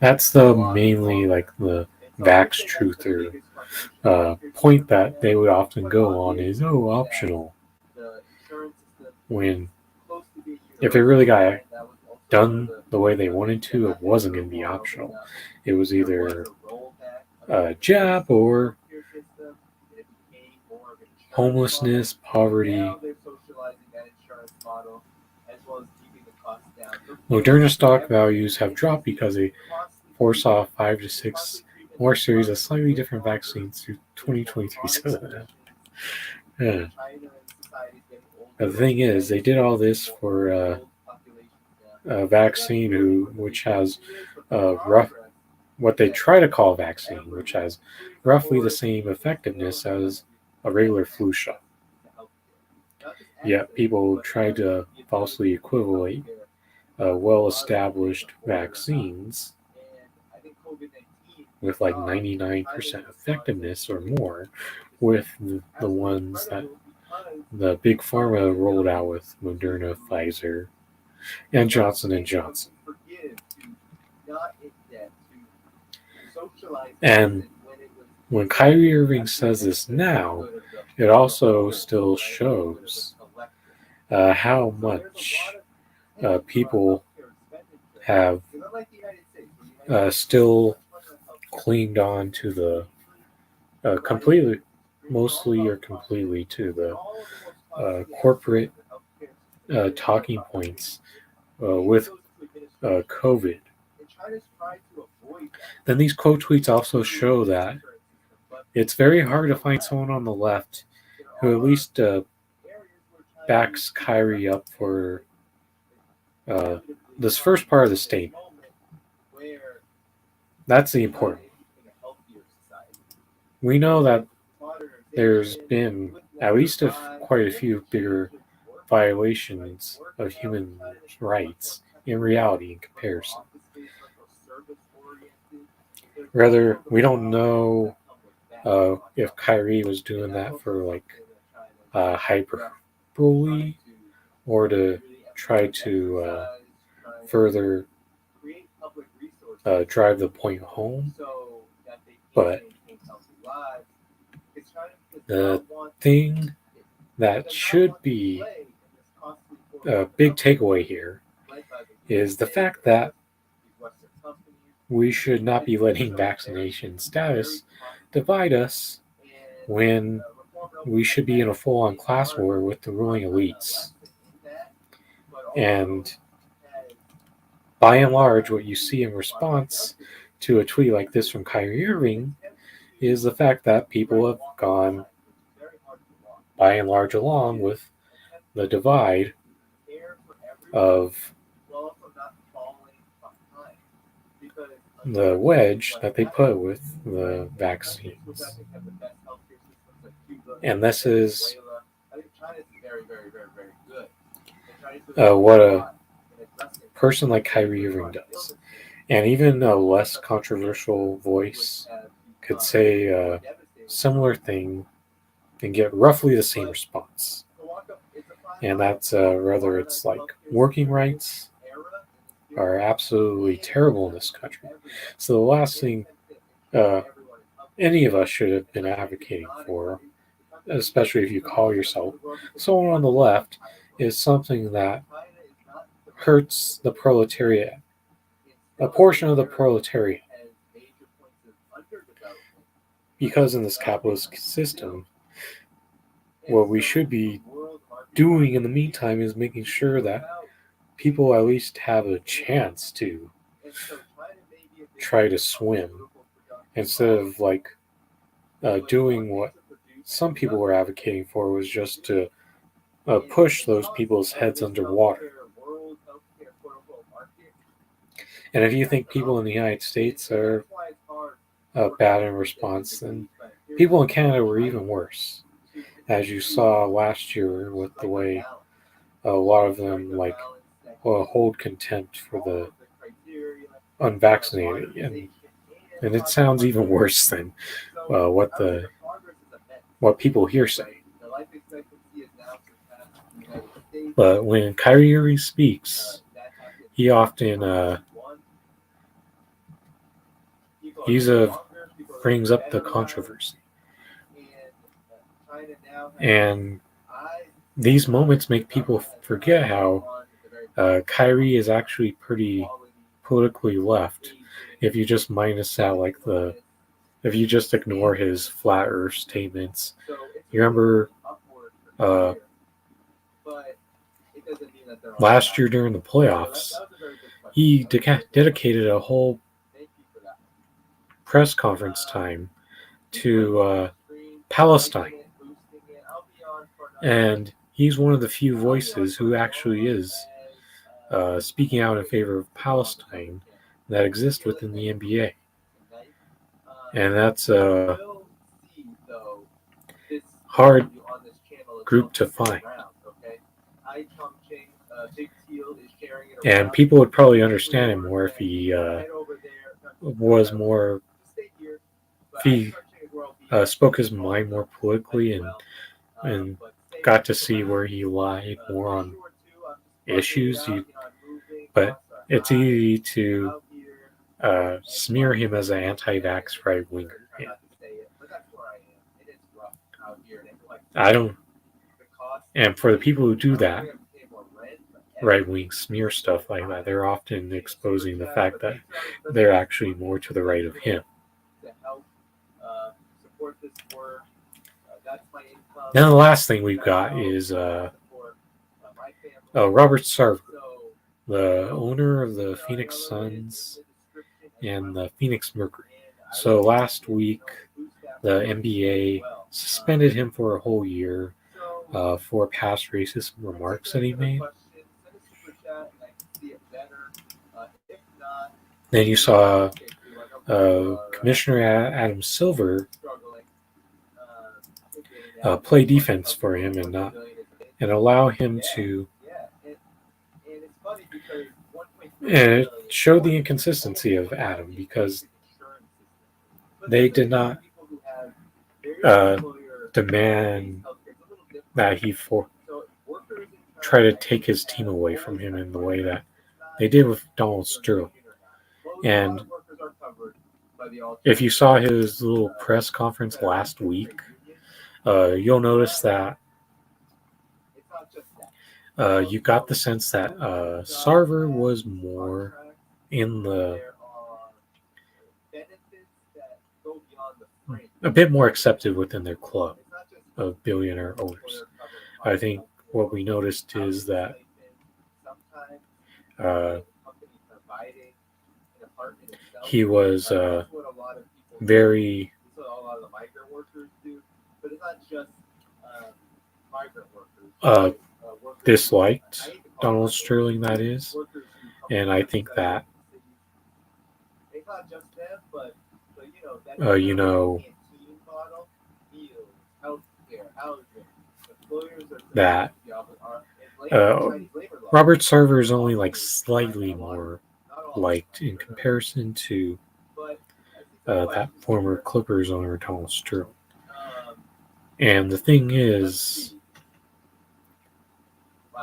That's the mainly like the vax truther point that they would often go on is optional. When if it really got done the way they wanted to, it wasn't going to be optional. It was either a jab or homelessness, poverty. Moderna stock values have dropped because they foresaw 5 to 6 more series of slightly different vaccines through 2023. So, yeah. But the thing is, they did all this for a vaccine which has what they try to call a vaccine, which has roughly the same effectiveness as a regular flu shot. Yet people try to falsely equivalent well-established vaccines with like 99% effectiveness or more with the ones that the big pharma rolled out with Moderna, Pfizer, and Johnson & Johnson. And when Kyrie Irving says this now, it also still shows how much people have still clinged on to the mostly or completely to the corporate talking points with COVID. Then these quote tweets also show that it's very hard to find someone on the left who at least backs Kyrie up for this first part of the statement. That's the important. We know that there's been at least quite a few bigger violations of human rights in reality in comparison. Rather, we don't know if Kyrie was doing that for like hyperbole or to try to further drive the point home. But the thing that should be a big takeaway here is the fact that we should not be letting vaccination status divide us when we should be in a full-on class war with the ruling elites. And by and large, what you see in response to a tweet like this from Kyrie Irving is the fact that people have gone by and large along with the divide of the wedge that they put with the vaccines. And this is what a person like Kyrie Irving does. And even a less controversial voice could say a similar thing and get roughly the same response. And that's whether it's like working rights are absolutely terrible in this country. So the last thing any of us should have been advocating for, especially if you call yourself someone on the left, is something that hurts the proletariat, a portion of the proletariat. Because in this capitalist system, what we should be doing in the meantime is making sure that people at least have a chance to try to swim instead of like doing what some people were advocating for, was just to push those people's heads underwater. And if you think people in the United States are bad in response, then people in Canada were even worse, as you saw last year with the way a lot of them hold contempt for the unvaccinated, and it sounds even worse than what people here say. But when Kyrie Irving speaks, he often brings up the controversy, and these moments make people forget how Kyrie is actually pretty politically left. If you just minus out if you just ignore his flat Earth statements. You remember last year during the playoffs, he dedicated a whole press conference time to Palestine. And he's one of the few voices who actually is speaking out in favor of Palestine that exist within the NBA. And that's a hard group to find. And people would probably understand him more if he was more, if he spoke his mind more politically and got to see where he lied more on issues. But it's easy to smear him as an anti-vax right-winger. I don't, and for the people who do that, right-wing smear stuff like that, they're often exposing the fact that they're actually more to the right of him. Now the last thing we've got is Robert Sarver, the owner of the Phoenix Suns and the Phoenix Mercury. So last week, the NBA suspended him for a whole year for past racist remarks that he made. Then you saw Commissioner Adam Silver play defense for him and allow him to. And it showed the inconsistency of Adam because they did not demand that he try to take his team away from him in the way that they did with Donald Sterling. And if you saw his little press conference last week, you'll notice that you got the sense that Sarver was more in a bit more accepted within their club of billionaire owners. I think what we noticed is that he was very disliked Donald Sterling, that is, and I think that that Robert Sarver is only like slightly more liked in comparison to that former Clippers owner Donald Sterling. And the thing is,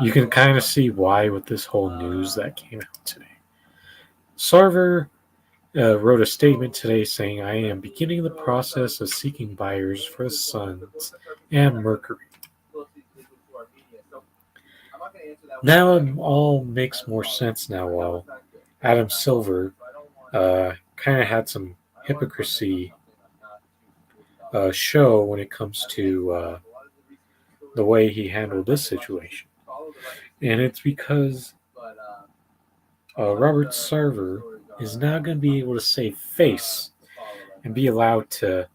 you can kind of see why with this whole news that came out today. Sarver wrote a statement today saying, "I am beginning the process of seeking buyers for the Suns and Mercury." Now it all makes more sense now. While Adam Silver kind of had some hypocrisy show when it comes to the way he handled this situation. And it's because Robert Sarver is now going to be able to save face and be allowed to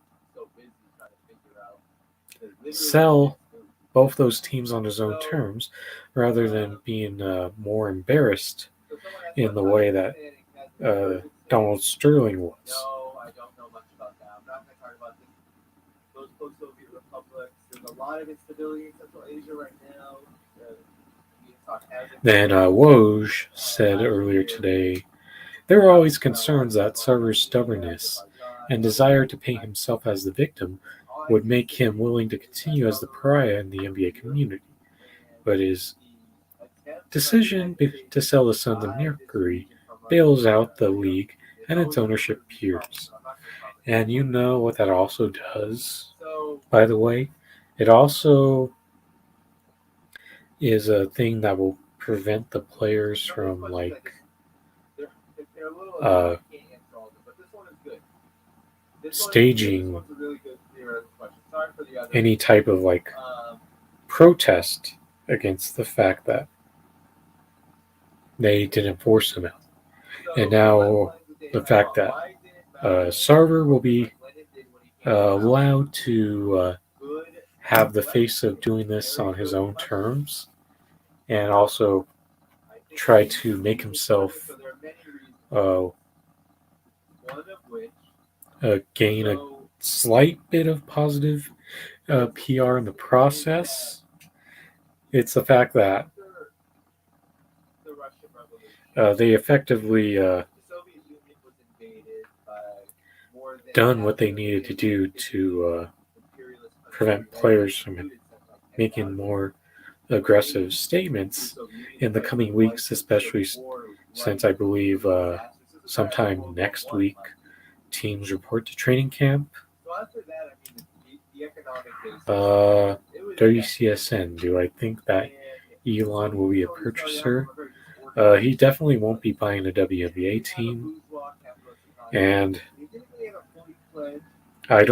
sell both those teams on his own terms rather than being more embarrassed in the way that Donald Sterling was. Then Woj said earlier today, there were always concerns that Sarver's stubbornness and desire to paint himself as the victim would make him willing to continue as the pariah in the NBA community. But his decision to sell the Suns and Mercury bails out the league and its ownership peers. And you know what that also does, by the way? It also is a thing that will prevent the players from staging any type of protest against the fact that they didn't force him out. And now the fact that Sarver will be allowed to have the face of doing this on his own terms, and also try to make himself gain a slight bit of positive PR in the process. It's the fact that they effectively done what they needed to do to prevent players from making more aggressive statements in the coming weeks, especially since I believe sometime next week teams report to training camp. WCSN, do I think that Elon will be a purchaser? He definitely won't be buying a WNBA team, and I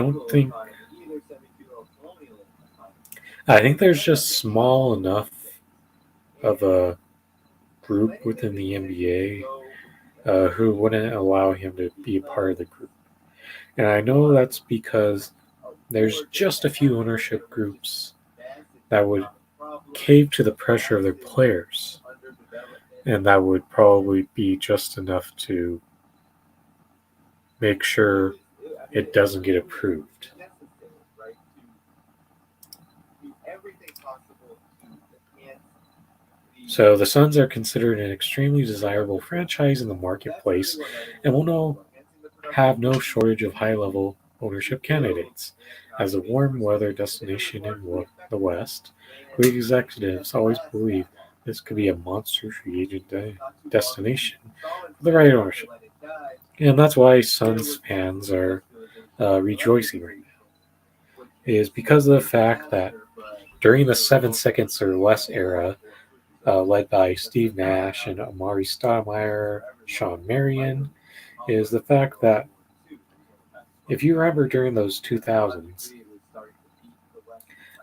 think there's just small enough of a group within the NBA who wouldn't allow him to be a part of the group. And I know that's because there's just a few ownership groups that would cave to the pressure of their players, and that would probably be just enough to make sure it doesn't get approved. So the Suns are considered an extremely desirable franchise in the marketplace and will have no shortage of high-level ownership candidates. As a warm weather destination in the West, league executives always believe this could be a monster free agent destination for the right ownership. And that's why Suns fans are rejoicing right now. It is because of the fact that during the 7 seconds or less era, led by Steve Nash and Amari Stoudemire, Sean Marion, is the fact that if you remember during those 2000s,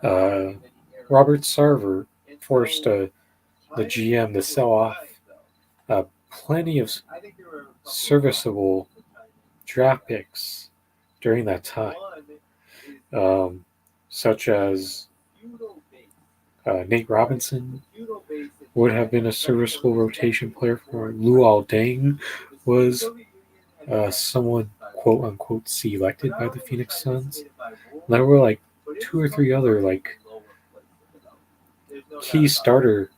Robert Sarver forced the GM to sell off plenty of serviceable draft picks during that time, such as Nate Robinson would have been a serviceable rotation player for him. Luol Deng was someone quote unquote selected by the Phoenix Suns. There were like 2 or 3 other key starter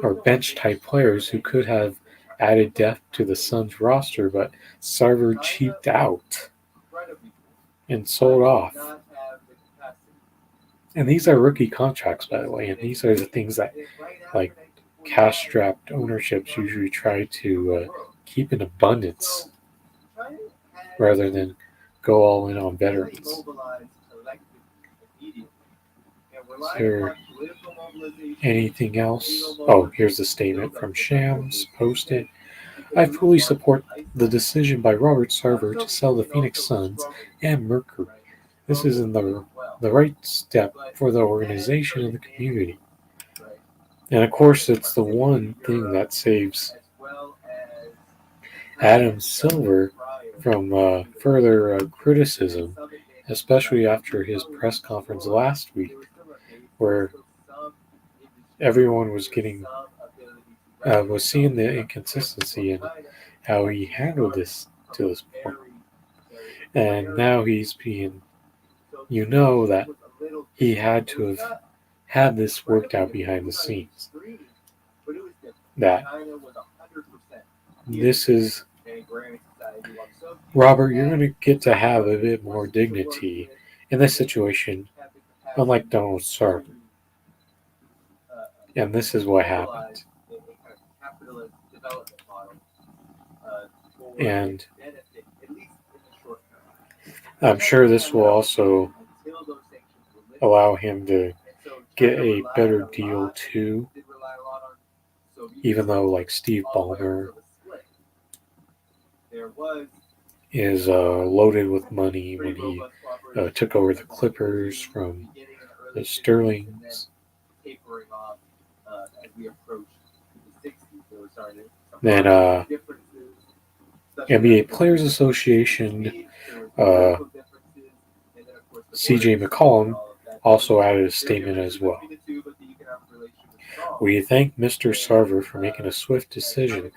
or bench type players who could have added depth to the Suns roster, but Sarver cheaped out and sold off. And these are rookie contracts, by the way, and these are the things that cash-strapped ownerships usually try to keep in abundance rather than go all in on veterans. Is there anything else? Oh, here's a statement from Shams posted. I fully support the decision by Robert Sarver to sell the Phoenix Suns and Mercury. This is in the right step for the organization and the community. And of course, it's the one thing that saves Adam Silver from further criticism, especially after his press conference last week, where everyone was seeing the inconsistency in how he handled this to this point. And now he's being, that he had to have had this worked out behind the scenes. That this is, Robert, you're going to get to have a bit more dignity in this situation, unlike Donald Sarver. And this is what happened. And I'm sure this will also allow him to get a better deal too, even though Steve Ballmer is loaded with money when he took over the Clippers from the Sterlings. Then NBA Players Association CJ McCollum also added a statement as well. We thank Mr. Sarver for making a swift decision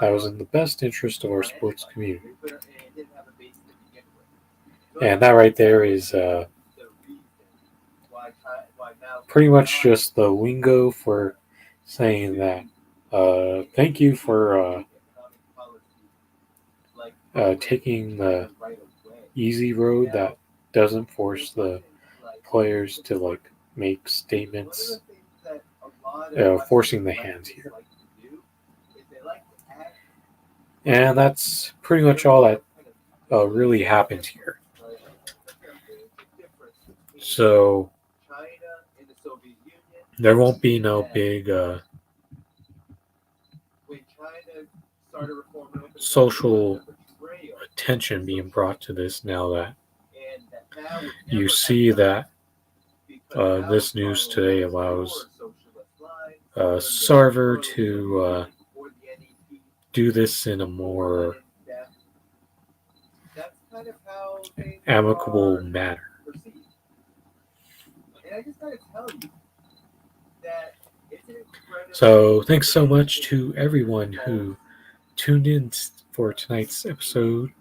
that was in the best interest of our sports community. And that right there is pretty much just the lingo for saying that thank you for taking the easy road that doesn't force the players to like make statements, forcing the hands here. And that's pretty much all that really happened here. So there won't be no big social attention being brought to this now that you see that this news today allows Sarver to do this in a more amicable manner. So thanks so much to everyone who tuned in for tonight's episode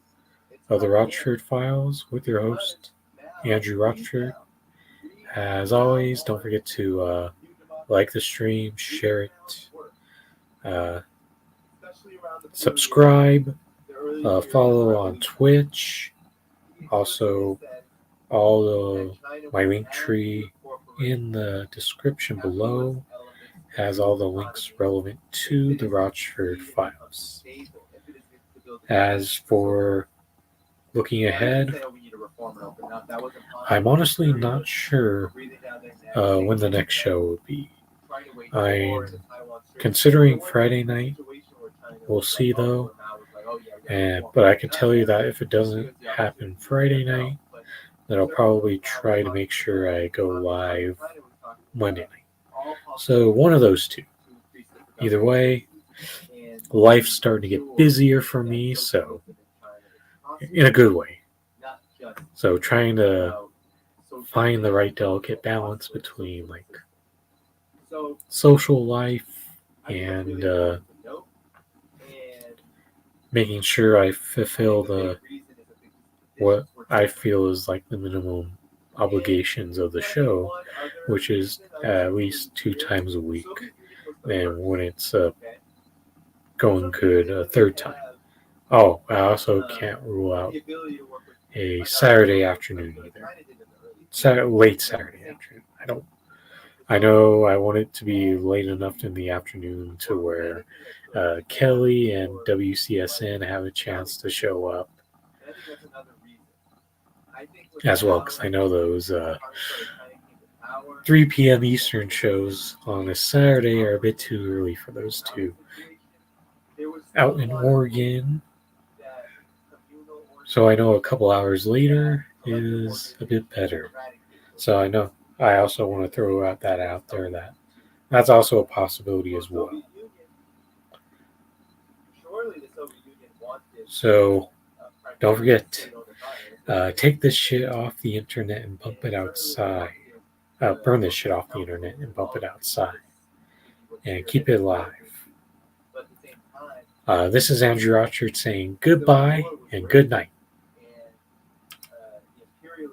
of the Rochford Files with your host, Andrew Rochford. As always, don't forget to like the stream, share it, subscribe, follow on Twitch. Also, all my link tree in the description below has all the links relevant to the Rochford Files. As for looking ahead, I'm honestly not sure when the next show will be. I'm considering Friday night. We'll see though. But I can tell you that if it doesn't happen Friday night, then I'll probably try to make sure I go live Monday night. So one of those two. Either way, life's starting to get busier for me, so in a good way. So trying to find the right delicate balance between like social life and making sure I fulfill what I feel is like the minimum obligations of the show, which is at least 2 times a week, and when it's going good, a third time. Oh, I also can't rule out a Saturday afternoon either. Late Saturday afternoon. I know I want it to be late enough in the afternoon to where Kelly and WCSN have a chance to show up as well, because I know those 3 p.m. Eastern shows on a Saturday are a bit too early for those two. Out in Oregon, so I know a couple hours later is a bit better. So I know I also want to throw that out there that's also a possibility as well. So don't forget, take this shit off the internet and bump it outside. Burn this shit off the internet and bump it outside. And keep it alive. This is Andrew Rochford saying goodbye and good night.